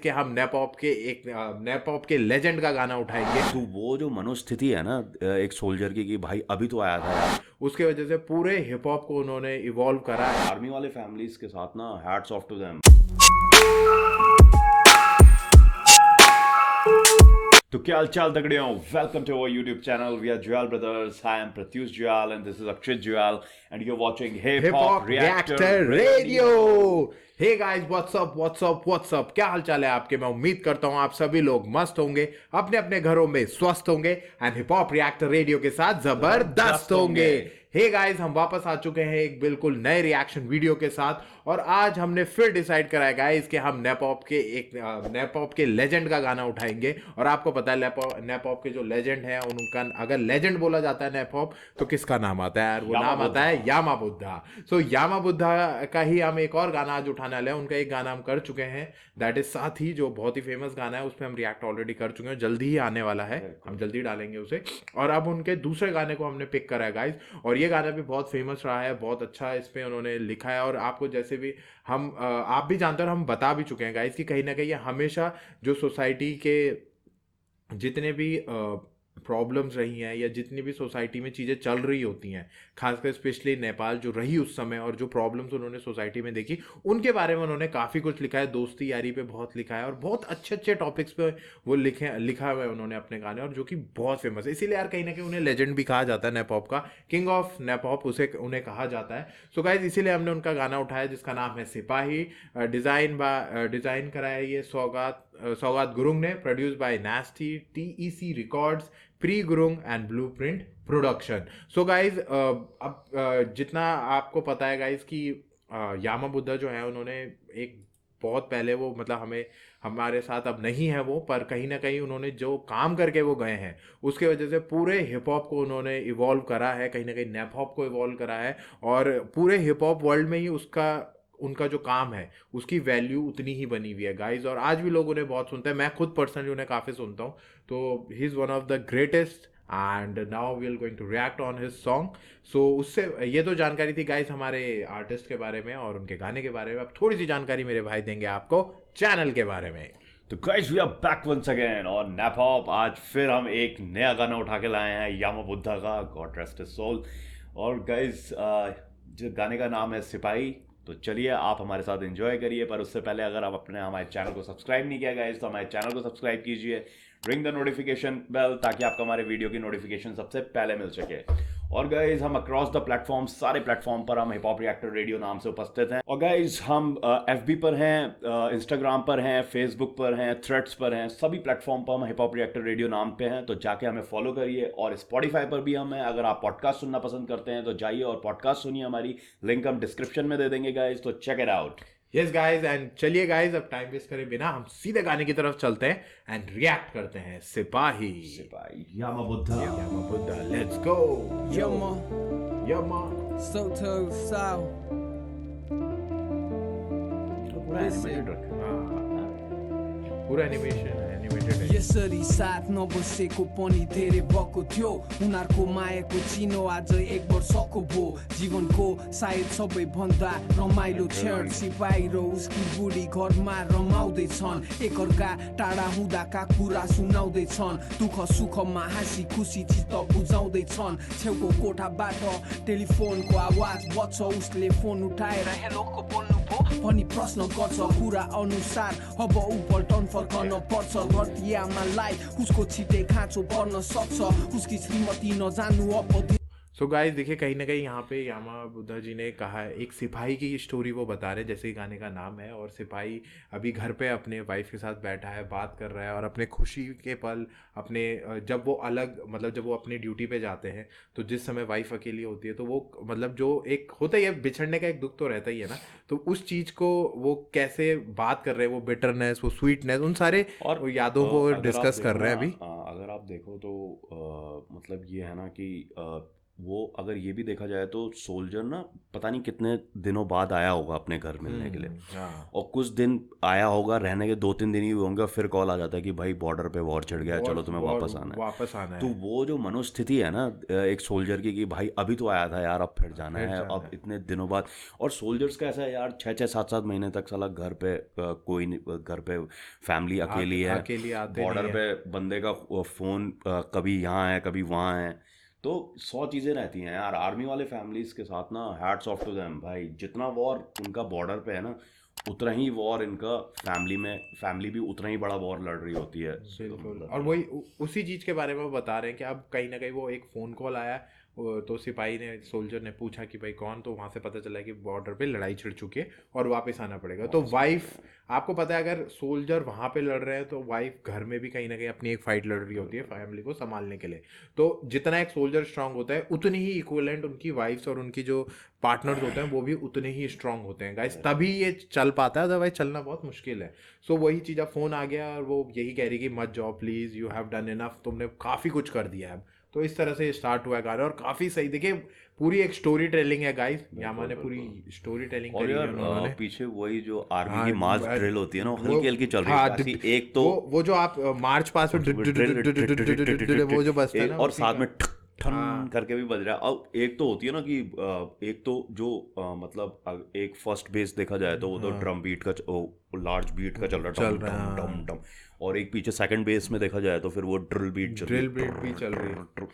कि हम नेपॉप के लेजेंड का गाना उठाएंगे। तो वो जो मनोस्थिति है ना एक सोल्जर की कि भाई अभी तो आया था यार। उसके वजह से पूरे हिप हॉप को उन्होंने इवॉल्व करा। आर्मी वाले फैमिलीज के साथ ना हैट्स ऑफ टू देम। तो क्या हालचाल तगड़े हो, welcome to our YouTube channel. We are Juyal brothers. I am Pratyush Juyal and this is Akshit Juyal and you are watching hip hip hop hop reactor reactor radio. Radio. Hey guys, what's up, क्या हालचाल है आपके। मैं उम्मीद करता हूँ आप सभी लोग मस्त होंगे, अपने अपने घरों में स्वस्थ होंगे and hip hop reactor radio के साथ जबरदस्त होंगे। हे गाइस, हम वापस आ चुके हैं एक बिल्कुल नए रिएक्शन वीडियो के साथ और आज हमने फिर डिसाइड करा है गाइस कि हम नेपॉप के लेजेंड का गाना उठाएंगे। और आपको पता है नेपॉप के जो लेजेंड है उनका अगर लेजेंड बोला जाता है नेपॉप तो किसका नाम आता है यार? वो नाम आता है यामा बुद्धा। सो यामा बुद्धा का ही हम एक और गाना आज उठाने वाले हैं। उनका एक गाना हम कर चुके हैं, दैट इज साथ ही, जो बहुत ही फेमस गाना है। उस पर हम रिएक्ट ऑलरेडी कर चुके हैं, जल्दी ही आने वाला है, हम जल्दी डालेंगे उसे। और अब उनके दूसरे गाने को हमने पिक करा है गाइस, और ये गाना भी बहुत फेमस रहा है, बहुत अच्छा इस पे उन्होंने लिखा है। और आपको जैसे भी आप भी जानते हो और हम बता भी चुके हैं गाइस कि कहीं ना कहीं ये हमेशा जो सोसाइटी के जितने भी प्रॉब्लम्स रही हैं या जितनी भी सोसाइटी में चीज़ें चल रही होती हैं, खासकर स्पेशली नेपाल जो रही उस समय और जो प्रॉब्लम्स उन्होंने सोसाइटी में देखी, उनके बारे में उन्होंने काफ़ी कुछ लिखा है। दोस्ती यारी पे बहुत लिखा है और बहुत अच्छे अच्छे टॉपिक्स पे वो लिखा हुआ है उन्होंने अपने गाने, और जो कि बहुत फेमस है। इसीलिए यार कहीं ना कहीं उन्हें लेजेंड भी कहा जाता है, नेपॉप का किंग ऑफ नेपॉप उसे उन्हें कहा जाता है। सो गाइज, इसीलिए हमने उनका गाना उठाया जिसका नाम है सिपाही। डिज़ाइन करा है ये सौगात गुरुंग ने, produce by nasty TEC records, pre Gurung and blueprint production. So guys, अब जितना आपको पता है गाइज कि यामा बुद्धा जो है उन्होंने एक बहुत पहले वो मतलब हमारे साथ अब नहीं है वो, पर कहीं ना कहीं उन्होंने जो काम करके वो गए हैं उसके वजह से पूरे हिप हॉप को उन्होंने इवॉल्व करा है, कहीं ना कहीं नैप हॉप को इवॉल्व करा है। और पूरे हिप हॉप वर्ल्ड में ही उसका उनका जो काम है उसकी वैल्यू उतनी ही बनी हुई है गाइज। और आज भी लोग उन्हें बहुत सुनते हैं, मैं खुद पर्सनली उन्हें काफ़ी सुनता हूँ। तो he is one of the greatest and now we are going to react on his song. So उससे ये तो जानकारी थी गाइज हमारे आर्टिस्ट के बारे में और उनके गाने के बारे में। अब थोड़ी सी जानकारी मेरे भाई देंगे आपको चैनल के बारे में। तो guys we are back once again और नैप हॉप। आज फिर हम एक नया गाना उठा के लाए हैं यामा बुद्धा का, गॉड रेस्ट हिज सोल। और गाइस जो गाने का नाम है सिपाही। तो चलिए आप हमारे साथ एंजॉय करिए, पर उससे पहले अगर आप अपने हमारे चैनल को सब्सक्राइब नहीं किया गाइस तो हमारे चैनल को सब्सक्राइब कीजिए, रिंग द नोटिफिकेशन बेल, ताकि आपको हमारे वीडियो की नोटिफिकेशन सबसे पहले मिल सके। और गाइज हम अक्रॉस द प्लेटफॉर्म, सारे प्लेटफॉर्म पर हम हिप हॉप रिएक्टर रेडियो नाम से उपस्थित हैं। और गाइज हम एफबी पर हैं, इंस्टाग्राम पर हैं, फेसबुक पर हैं, थ्रेड्स पर हैं, सभी प्लेटफॉर्म पर हम हिप हॉप रिएक्टर रेडियो नाम पे हैं। तो जाके हमें फॉलो करिए। और स्पॉटिफाई पर भी हम हैं, अगर आप पॉडकास्ट सुनना पसंद करते हैं तो जाइए और पॉडकास्ट सुनिए, हमारी लिंक हम डिस्क्रिप्शन में दे देंगे गाइज, तो check it out. Yes guys, and चलिए गाइज, अब टाइम वेस्ट करे बिना हम सीधे गाने की तरफ चलते हैं एंड रिएक्ट करते हैं सिपाही। सिपाही Yama Buddha. Yama Buddha, let's go. Yama, Yama Soto Sao. पूरा एनिमेटेड रखा है। पूरा एनिमेटेड है। यसरी साथ नबसेको पनि धेरै भएको थियो। उनीहरूको मायाको चिनो आज एक वर्षको भो। जीवनको सायद सबैभन्दा रमाइलो क्षण सिपाही र उसकी बुढी घरमा रमाउँदैछन्, एकअर्का टाढा हुँदाका कुरा सुनाउँदैछन्, दुःख सुखमा हाँसी खुसी चित्त बुझाउँदैछन्। छेउको कोठाबाट टेलिफोनको आवाज बज्छ, उसले फोन उठाएर हेलोको बोल्नु भनी प्रश्न गर्छ। कुरा अनुसार अब ऊ पल्टन फर्कन पर्छ, घरती आमालाई उसको छिटै खाँचो पर्न सक्छ, उसकी श्रीमती नजानु अब। सो गाइस देखिए, कहीं ना कहीं यहाँ पे यामा बुद्धा जी ने कहा है, एक सिपाही की स्टोरी वो बता रहे हैं जैसे ही गाने का नाम है। और सिपाही अभी घर पे अपने वाइफ के साथ बैठा है, बात कर रहा है और अपने खुशी के पल अपने जब वो अलग मतलब जब वो अपनी ड्यूटी पे जाते हैं तो जिस समय वाइफ अकेली होती है तो वो मतलब जो एक होता ही है, बिछड़ने का एक दुख तो रहता ही है ना, तो उस चीज़ को वो कैसे बात कर रहे हैं, वो बिटरनेस, वो स्वीटनेस, उन सारे और यादों को डिस्कस कर रहे हैं अभी। अगर आप देखो तो मतलब ये है ना कि वो अगर ये भी देखा जाए तो सोल्जर ना पता नहीं कितने दिनों बाद आया होगा अपने घर मिलने के लिए, हाँ, और कुछ दिन आया होगा, रहने के 2-3 दिन ही हुए होंगे, और फिर कॉल आ जाता है कि भाई बॉर्डर पे वॉर छिड़ गया है, चलो तुम्हें वापस आना है। वापस आना तो है। वो जो मनोस्थिति है ना एक सोल्जर की, कि भाई अभी तो आया था यार, अब फिर जाना फिर है, जाना अब इतने दिनों बाद। और सोल्जर्स का ऐसा है यार, 6-6 7-7 महीने तक साला घर पे कोई नहीं, घर पे फैमिली अकेली है, अकेली आते नहीं बॉर्डर है। पे बंदे का फोन कभी यहाँ है कभी वहाँ है, तो 100 चीज़ें रहती हैं यार। आर्मी वाले फैमिलीज के साथ ना हैट्स ऑफ टू देम भाई, जितना वॉर उनका बॉर्डर पे है ना, उतना ही वॉर इनका फैमिली में, फैमिली भी उतना ही बड़ा वॉर लड़ रही होती है। बिल्कुल। और वही उसी चीज के बारे में वो बता रहे हैं कि अब कहीं ना कहीं वो एक फोन कॉल आया, तो सिपाही ने, सोल्जर ने पूछा कि भाई कौन, तो वहां से पता चला कि बॉर्डर पे लड़ाई छिड़ चुकी है और वापस आना पड़ेगा। तो वाइफ, आपको पता है अगर सोल्जर वहां पे लड़ रहे हैं तो वाइफ घर में भी कहीं ना कहीं अपनी एक फाइट लड़ रही होती है फैमिली को संभालने के लिए। तो जितना एक सोल्जर स्ट्रांग होता है उतनी ही इक्विवेलेंट उनकी वाइफ्स और उनकी जो पार्टनर्स होते हैं वो भी उतने ही स्ट्रांग होते हैं गाइस, तभी ये चल पाता है, अदरवाइज चलना बहुत मुश्किल है। सो वही चीज़, अब फोन आ गया और वो यही कह रही कि मत जाओ please, you have done enough, तुमने काफी कुछ कर दिया है अब। तो इस तरह से स्टार्ट हुआ है गाना, और काफी सही, देखिए पूरी एक स्टोरी टेलिंग है गाइस, यामा ने पूरी स्टोरी टेलिंग और करी है यार उन्होंने। पीछे वही जो आर्मी हाँ, की मास ड्रिल होती है ना, वो हल्की हल्की चल रही है, ऐसी एक तो वो जो आप मार्च पास में वो जो बजता है ना, और उसी साथ का। में ठन हाँ, करके भी बज रहा है। अब एक तो होती है ना कि एक तो जो मतलब एक फर्स्ट बेस देखा जाए तो वो तो ड्रम बीट का, लार्ज बीट का चल रहा है, चल डम रहा है, डम हाँ। डम डम। और एक पीछे सेकंड बेस में देखा जाए तो फिर वो ड्रिल बीट चल रही ड्रिल है, बीट भी चल रही है।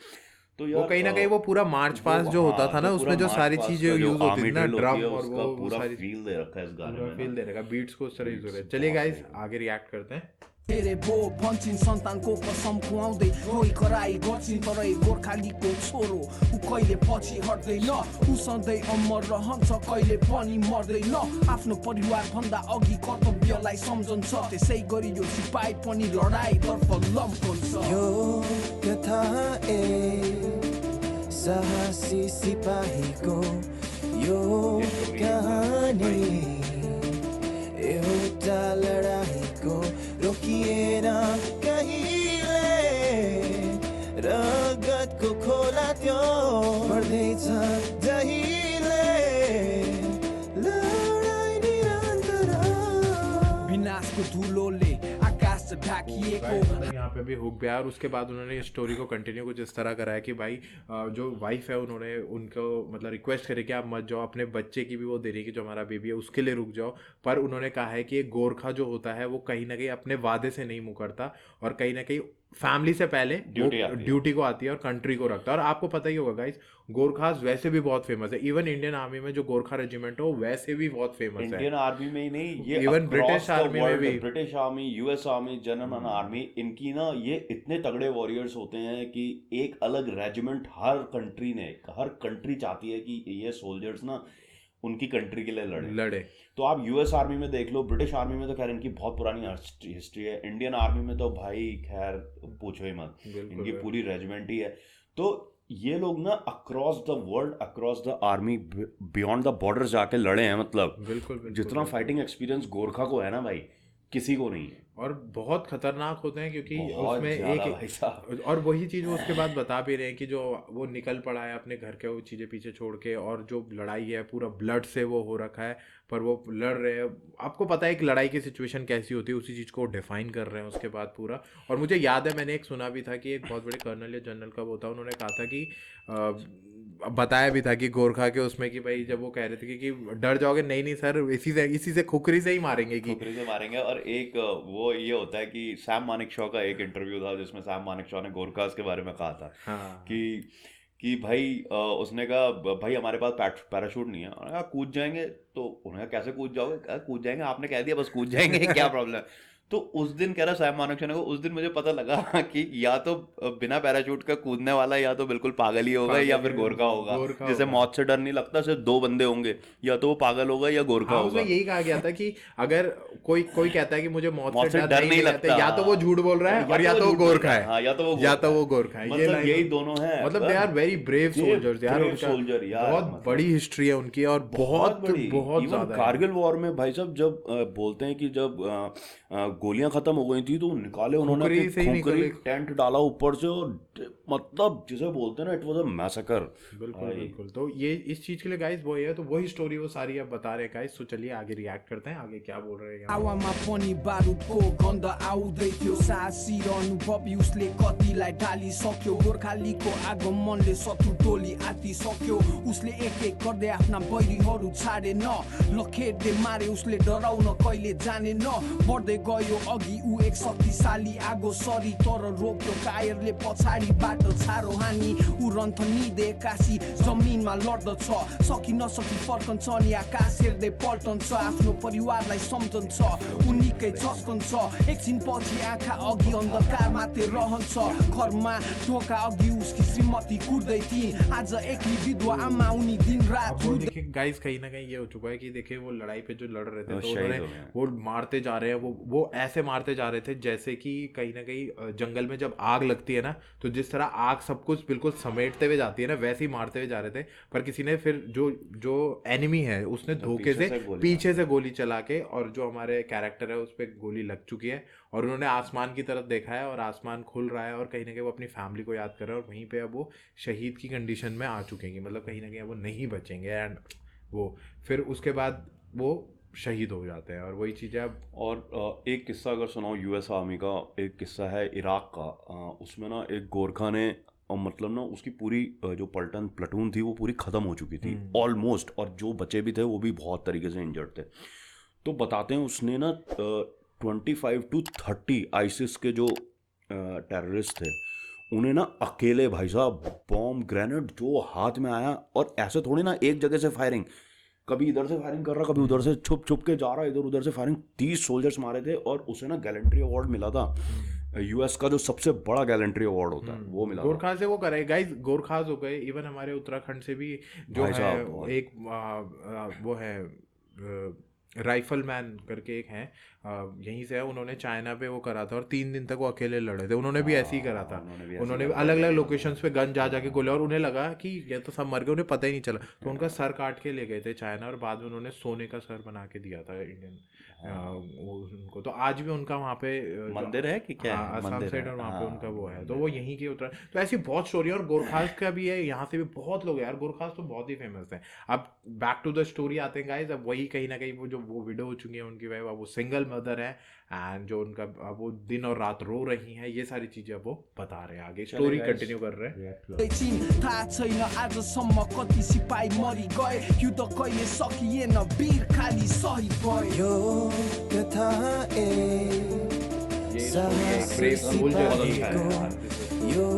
तो वो यार कहीं ना कहीं वो पूरा मार्च पास जो होता था ना, जो पूरा उसमें जो मार्च सारी पास चीजें का जो यूज होती आर्मी थी ना, ड्रिल होती ड्रम है, और उसका वो पूरा सारी, फील दे रखा है इस गाने पूरा में फील ना। दे रहेगा, बीट्स को उस तरह यूज हो रहा है। Beats चलिए बहुत गाइस सही है। आगे रिएक्ट करते हैं। धेरै बो भन्छन् सन्तानको कसम खुवाउँदै रोइ कराई गर्छिन् तर गोर्खालीको छोरो ऊ कहिले पछि हट्दैन, ऊ सधैँ अमर रहन्छ कहिले पनि मर्दैन, आफ्नो परिवार भन्दा अघि कर्तव्यलाई सम्झन्छ, त्यसै गरी यो सिपाही पनि लडाइँतर्फ लम्कन्छ। यो कथा साहसी सिपाहीको यो कहानी एउटा लडाईँको रोकिएन कहिले, रगतको खोला त्यो बढ्दैछ जहिले, लडाई निरन्तर विनाशको धुलोले आकाश ढाकिएको। मतलब यहाँ पे भी हुक गया, और उसके बाद उन्होंने स्टोरी को कंटिन्यू कुछ इस तरह कराया कि भाई जो वाइफ है उन्होंने उनको मतलब रिक्वेस्ट करे कि आप मत जाओ, अपने बच्चे की भी वो दे रही है कि जो हमारा बेबी है उसके लिए रुक जाओ, पर उन्होंने कहा है कि एक गोरखा जो होता है वो कहीं ना कहीं अपने वादे से नहीं मुकरता, और कहीं ना कहीं फैमिली से पहले ड्यूटी को आती है और कंट्री को रखता है। और आपको पता ही होगा गाइस, गोरखास वैसे भी बहुत फेमस है, इवन इंडियन आर्मी में जो गोरखा रेजिमेंट हो वैसे भी बहुत फेमस है। इंडियन आर्मी में ही नहीं, ये Even British across the army में world, भी। British army, US army, German army, इनकी ना ये इतने तगड़े वॉरियर्स होते हैं कि एक अलग रेजिमेंट हर कंट्री ने, हर कंट्री चाहती है कि ये सोल्जर्स ना उनकी कंट्री के लिए लड़े। तो आप यूएस आर्मी में देख लो, ब्रिटिश आर्मी में तो खैर इनकी बहुत पुरानी हिस्ट्री है, इंडियन आर्मी में तो भाई खैर पूछो ही मत, इनकी पूरी रेजिमेंट ही है। तो ये लोग ना across the world, across the army, beyond the border जाके लड़े हैं, मतलब बिल्कुल जितना फाइटिंग एक्सपीरियंस गोरखा को है ना भाई, किसी को नहीं है। और बहुत खतरनाक होते हैं क्योंकि बहुत उसमें ज्यादा भाई साहब। एक, और वही चीज़ वो उसके बाद बता भी रहे हैं कि जो वो निकल पड़ा है अपने घर के वो चीज़ें पीछे छोड़ के, और जो लड़ाई है पूरा ब्लड से वो हो रखा है, पर वो लड़ रहे हैं। आपको पता है एक लड़ाई की सिचुएशन कैसी होती है, उसी चीज़ को डिफाइन कर रहे हैं उसके बाद पूरा। और मुझे याद है मैंने एक सुना भी था कि एक बहुत बड़े कर्नल या जनरल का वो था, उन्होंने कहा था कि बताया भी था कि गोरखा के उसमें कि भाई जब वो कह रहे थे कि डर जाओगे, नहीं नहीं सर, इसी से खुकरी से ही मारेंगे कि खुकरी से मारेंगे। और एक वो ये होता है कि सैम मानेकशॉ का एक इंटरव्यू था जिसमें सैम मानेकशॉ ने गोरखास के बारे में कहा था। हाँ, कि भाई उसने कहा भाई हमारे पास पैराशूट नहीं है, उन्होंने कहा कूद जाएंगे, तो उन्होंने कहा कैसे कूद जाओगे, कहा कूद जाएंगे, आपने कह दिया बस कूद जाएंगे, क्या प्रॉब्लम है। तो उस दिन कह रहा सैम मानेकशॉ को, उस दिन मुझे पता लगा कि या तो बिना पैराशूट का कूदने वाला या तो बिल्कुल पागल ही होगा या फिर गोरखा होगा, जिसे मौत से डर नहीं लगता, सिर्फ दो बंदे होंगे, या तो वो पागल होगा या गोरखा होगा। उसमें यही कहा गया था कि अगर कोई कहता है कि मुझे मौत से डर नहीं लगता, या तो वो झूठ बोल रहा है और या तो वो गोरखा है, या तो वो गोरखा है। मतलब यही दोनों है, मतलब they are very brave soldiers यार, सोल्जर यार, बहुत बड़ी हिस्ट्री है उनकी, और बहुत ज्यादा। कारगिल वॉर में भाई साहब जब बोलते हैं कि जब गोलियां खत्म हो गई थी तो निकाले उन्होंने खुकरी कि से ही खुकरी निकले। टेंट डाला ऊपर से और मतलब जिसे बोलते हैं ना, इट वाज अ मैसेकर। बिल्कुल बिल्कुल। तो ये इस चीज के लिए गाइस वो है, तो वही स्टोरी वो सारी अब बता रहे हैं गाइस। तो चलिए आगे रिएक्ट करते हैं, आगे क्या बोल रहे हैं यहाँ। हावामा पनि बारुदको गन्ध आउँदै थियो, साहसी र अनुभवी उसले कतिलाई ढालिसक्यो। गोर्खालीको आगमनले शत्रु टोली आतिसक्यो। उसले एक एक गर्दै आफ्ना बैरीहरू छाडेन, लखेटले मारे उसले डराउन कहिले जानेन। बढ्दै गयो अघि ऊ एक शक्तिशाली आगो सरी, तर रोक्यो कायरले पछाडिबाट छारो हानी। ऊ रन्थनिँदै एक्कासी जमिनमा लड्दछ, सकि नसकी फर्कन्छ नि आकाश हेर्दै पल्टन्छ। आफ्नो परिवारलाई सम्झन्छ ऊ निकै झस्कन्छ, एकछिनपछि आँखा अघि अन्धकार मात्रै रहन्छ। घरमा ढोका अघि उसकी श्रीमती कुर्दै थिइन्, आज एक्ली विधवा आमा उनी दिन रात अब वो देखिए गाइस, कहीं ना कहीं ये हो चुका है कि देखिए वो लड़ाई पे जो लड़ रहे थे, वो तो शहीद उन्होंने हो गए। वो मारते जा रहे हैं, वो ऐसे मारते जा रहे थे जैसे कि कहीं ना कहीं जंगल में जब आग लगती है ना, तो जिस तरह आग सब कुछ बिल्कुल समेटते हुए जाती है ना, वैसे ही मारते हुए जा रहे थे। पर किसी ने फिर जो एनिमी है उसने धोखे पीछे से से गोली पीछे से गोली चला के, और जो हमारे कैरेक्टर है उस पर गोली लग चुकी है, और उन्होंने आसमान की तरफ देखा है और आसमान खुल रहा है, और कहीं ना कहीं वो अपनी फैमिली को याद कर रहे हैं, और वहीं पे अब वो शहीद की कंडीशन में आ चुके हैं कि मतलब कहीं ना कहीं अब वो नहीं बचेंगे। एंड वो फिर उसके बाद वो शहीद हो जाते हैं, और वही चीज़ है अब। और एक किस्सा अगर सुनाओ यूएस आर्मी का, एक किस्सा है इराक का। उसमें ना एक गोरखा ने मतलब ना उसकी पूरी जो पलटन प्लेटून थी वो पूरी ख़त्म हो चुकी थी ऑलमोस्ट, और जो बचे भी थे वो भी बहुत तरीके से इंजर्ड थे। तो बताते हैं उसने ना 25 to 30 आइसिस के जो टेररिस्ट थे उन्हें ना अकेले, भाई साहब, बॉम्ब ग्रेनेड जो हाथ में आया, और ऐसे थोड़ी ना एक जगह से फायरिंग, कभी इधर से फायरिंग कर रहा, कभी उधर से छुप छुप के जा रहा, इधर उधर से फायरिंग। 30 सोल्जर्स मारे थे, और उसे ना गैलेंट्री अवार्ड मिला था, यूएस का जो सबसे बड़ा गैलेंट्री अवार्ड होता है वो मिला था। गोरखा से वो करे गाइस, गोरखास हो गए। इवन हमारे उत्तराखंड से भी जो भाई है साहब, बहुत। एक वो है राइफल मैन करके एक हैं, यहीं से है। उन्होंने चाइना पे वो करा था, और 3 दिन तक वो अकेले लड़े थे। उन्होंने भी ऐसे ही करा था, उन्होंने भी अलग अलग लोकेशंस पे गन जा जाके गोले, और उन्हें लगा कि ये तो सब मर गए, उन्हें पता ही नहीं चला, तो उनका सर काट के ले गए थे चाइना, और बाद में उन्होंने सोने का सर बना के दिया था इंडियन उनको। तो आज भी उनका वहाँ पे मंदिर है कि क्या है? हाँ, असम मंदिर साइड, है, और वहाँ पे हाँ, उनका वो है, तो वो यहीं के उत्तर। तो ऐसी बहुत स्टोरी है, और गोरखास का भी है, यहाँ से भी बहुत लोग हैं यार, गोरखास तो बहुत ही फेमस है। अब बैक टू द स्टोरी आते हैं गाइस। अब वही कहीं ना कहीं वो विडो हो चुकी है उनकी वाइफ, अब वो सिंगल मदर है, एंड जो उनका अब वो दिन और रात रो रही हैं, ये सारी चीजें अब वो बता रहे हैं, आगे स्टोरी guys, कंटिन्यू कर रहे हैं। छिन् थाहा छैन आजसम्म कति सिपाही मरि गए, युद्ध कहिले सकिएन, वीर खाली शहीद भए। यो कथा ये स्टोरी है एक ब्रेव सोल्जर बहुत की अच्छा है है, यार। यो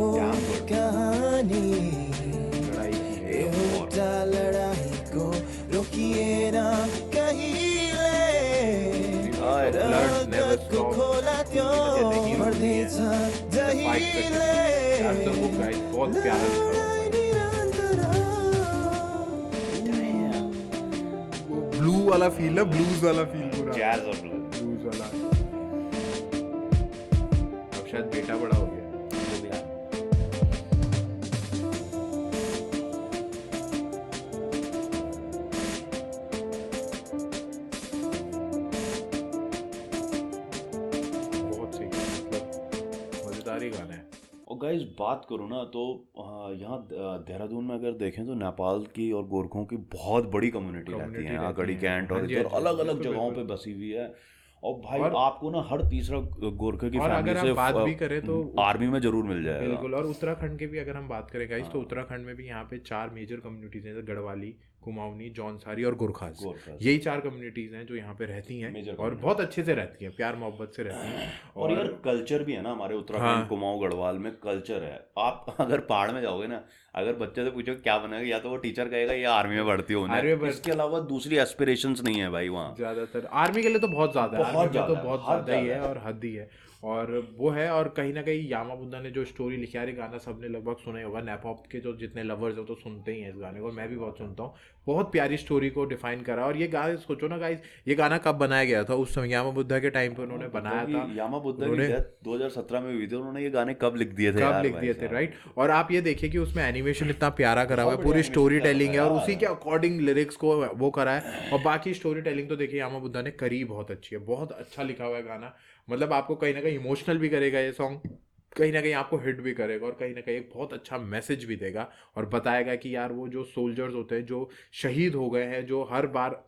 कहानी लड़ाई की है। एउटा लडाईँको रोकिएन कहिले, Blood never रगतको stops. खोला त्यो बढ्दैछ जहिले, That's the book, guys. बहुत प्यारा लिखा हुआ है। ब्लू वाला फील है, ब्लूज वाला फील पूरा, जैज और ब्लूज। ब्लूज वाला। अब शायद बेटा बड़ा हो गया। बहुत सही है, मतलब मजेदार ही गाना है। और गाइस बात करूँ ना तो यहाँ देहरादून में अगर देखें तो नेपाल की और गोरखों की बहुत बड़ी कम्युनिटी रहती Community है यहाँ, रहती गढ़ी है। कैंट हाँ और जी, इधर हाँ जी, अलग अलग बिल्कुल, जगहों पे बिल्कुल। बसी हुई है। और भाई और- आपको ना हर तीसरा गोरखे की और फैमिली अगर से हम बात भी करें तो आर्मी में जरूर मिल जाएगा। बिल्कुल। और उत्तराखंड के भी अगर हम बात करें गाइस, तो उत्तराखंड में भी यहाँ पे 4 मेजर कम्युनिटीज हैं, जैसे गढ़वाली, कुमाऊनी, जौनसारी और गोरखास। गोरखास। यही 4 कम्युनिटीज हैं जो यहाँ पे रहती हैं, Major और बहुत अच्छे से रहती हैं, प्यार मोहब्बत से रहती हैं। और यार कल्चर भी है ना हमारे उत्तराखंड, हाँ। कुमाऊं, गढ़वाल में कल्चर है। आप अगर पहाड़ में जाओगे ना, अगर बच्चे से पूछो क्या बनेगा, या तो वो टीचर कहेगा या आर्मी में भर्ती आर्मी होना में है। भर्ती- इसके अलावा दूसरी एस्पिरेशंस नहीं है भाई वहाँ। ज्यादातर आर्मी के लिए तो बहुत ज्यादा है, बहुत आर्मी में ज्यादा तो है, बहुत हद ज्यादा ही है, ज्यादा और हद ही है। और वो है, और कहीं ना कहीं यामा बुद्धा ने जो स्टोरी लिखी, यार ये गाना सबने लगभग सुना ही होगा, नैपॉप के जो जितने लवर्स हो तो सुनते ही हैं इस गाने को, मैं भी बहुत सुनता हूँ। बहुत प्यारी स्टोरी को डिफाइन करा। और ये गाना सोचो ना गाइस, ये गाना कब बनाया गया था, उस समय यामा बुद्धा के टाइम पे उन्होंने बनाया था। यामा बुद्धा की उन्होंने- डेथ 2017 में हुई थी, उन्होंने ये गाने कब लिख दिए थे कब यार लिख भाई दिए थे, साहब। राइट। और आप ये देखिए कि उसमें एनिमेशन इतना प्यारा करा हुआ है, बहुत पूरी बढ़िया स्टोरी animation टेलिंग है, और करा उसी है के अकॉर्डिंग लिरिक्स को वो करा है। और बाकी स्टोरी टेलिंग तो देखिए यामा बुद्धा ने करी बहुत अच्छी है, बहुत अच्छा लिखा हुआ है गाना। मतलब आपको कहीं ना कहीं इमोशनल भी करेगा ये सॉन्ग, कहीं ना कहीं आपको हिट भी करेगा, और कहीं ना कहीं एक बहुत अच्छा मैसेज भी देगा और बताएगा कि यार वो जो सोल्जर्स होते हैं जो शहीद हो गए हैं, जो हर बार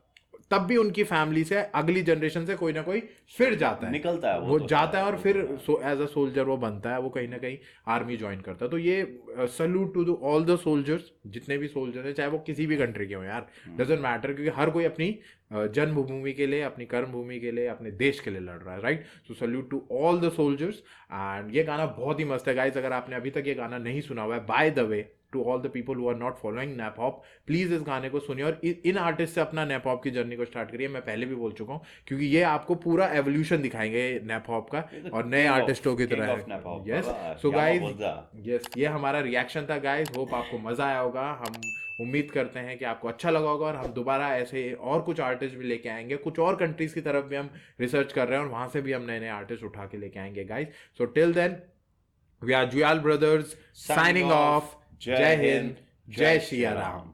तब भी उनकी फैमिली से अगली जनरेशन से कोई ना कोई फिर जाता है, निकलता है वो तो जाता है और वो फिर तो है। एज अ सोल्जर वो बनता है, वो कहीं ना कहीं आर्मी ज्वाइन करता है। तो ये salute to all the soldiers, जितने भी सोल्जर्स हैं, चाहे वो किसी भी कंट्री के हो यार, डजेंट मैटर, क्योंकि हर कोई अपनी जन्मभूमि के लिए, अपनी कर्म भूमि के लिए, अपने देश के लिए लड़ रहा है, right. So salute to all the soldiers. And ये गाना बहुत ही मस्त है गाइस, अगर आपने अभी तक ये गाना नहीं सुना हुआ है, by the way to all the people who are not following nap hop, please इस गाने को सुनिए और इन आर्टिस्ट से अपना नैप हॉप की जर्नी को स्टार्ट करिए। मैं पहले भी बोल चुका हूँ, क्योंकि ये आपको पूरा एवोल्यूशन दिखाएंगे नैप हॉप का, ये तो और नए king of- आर्टिस्टों की king तरह of nap hop, है। यस, बाबा, सो यामा गाइस, बुद्धा। यस, ये हमारा रिएक्शन था गाइस, होप आपको मजा आया होगा। हम उम्मीद करते हैं कि आपको अच्छा लगा होगा, और हम दोबारा ऐसे और कुछ आर्टिस्ट भी लेके आएंगे, कुछ और कंट्रीज की तरफ भी हम रिसर्च कर रहे हैं, और वहां से भी हम नए नए आर्टिस्ट उठा के लेके आएंगे guys. So till then, we are Juyal brothers signing off. जय हिंद, जय श्री राम।